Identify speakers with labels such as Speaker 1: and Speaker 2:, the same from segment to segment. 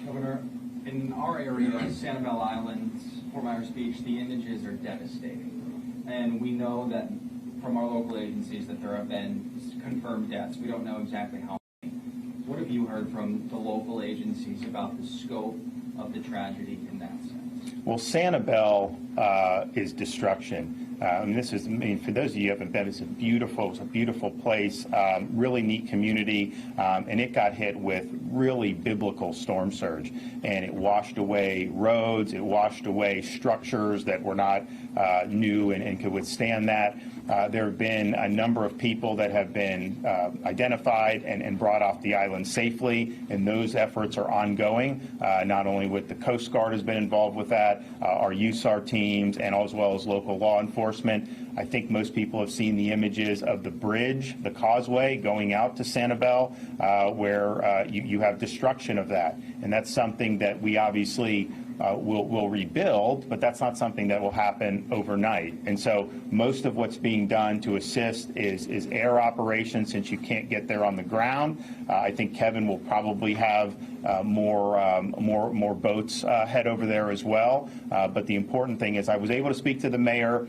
Speaker 1: Governor, in our area, Sanibel Island, Fort Myers Beach, the images are devastating. And we know that from our local agencies that there have been confirmed deaths. We don't know exactly how many. What have you heard from the local agencies about the scope of the tragedy in that sense?
Speaker 2: Well, Sanibel is destruction. For those of you who haven't been, it's a beautiful place, really neat community, and it got hit with really biblical storm surge, and it washed away roads, it washed away structures that were not new and could withstand that. There have been a number of people that have been identified and brought off the island safely, and those efforts are ongoing. Not only with the Coast Guard has been involved with that, our USAR teams, and as well as local law enforcement. I think most people have seen the images of the bridge, the causeway going out to Sanibel, where you have destruction of that. And that's something that we obviously will rebuild, but that's not something that will happen overnight. And so most of what's being done to assist is air operations, since you can't get there on the ground. I think Kevin will probably have more boats head over there as well. But the important thing is I was able to speak to the mayor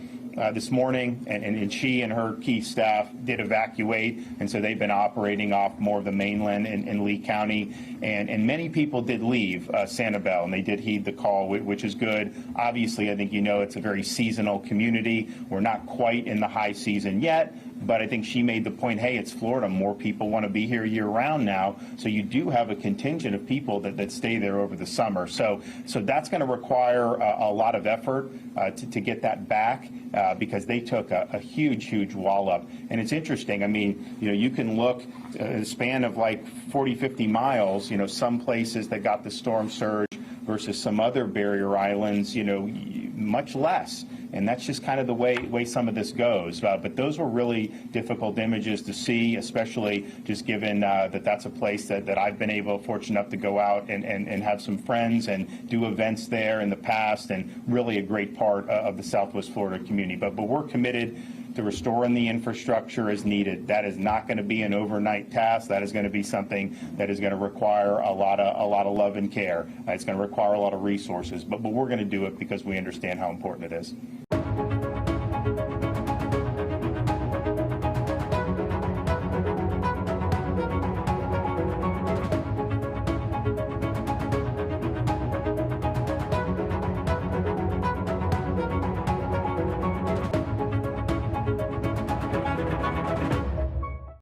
Speaker 2: this morning, and she and her key staff did evacuate, and so they've been operating off more of the mainland in Lee County, and many people did leave Sanibel, and they did heed the call, which is good. Obviously, I think you know it's a very seasonal community. We're not quite in the high season yet, but I think she made the point, hey, it's Florida. More people want to be here year-round now, so you do have a contingent of people that stay there over the summer. So that's going to require a lot of effort to get that back, because they took a huge wallop. And it's interesting. I mean, you can look a span of like 40, 50 miles, some places that got the storm surge versus some other barrier islands, much less. And that's just kind of the way some of this goes. But those were really difficult images to see, especially just given that that's a place that I've been fortunate enough to go out and have some friends and do events there in the past, and really a great part of the Southwest Florida community. But we're committed to restoring the infrastructure as needed. That is not going to be an overnight task. That is going to be something that is going to require a lot of love and care. It's going to require a lot of resources, but we're going to do it because we understand how important it is.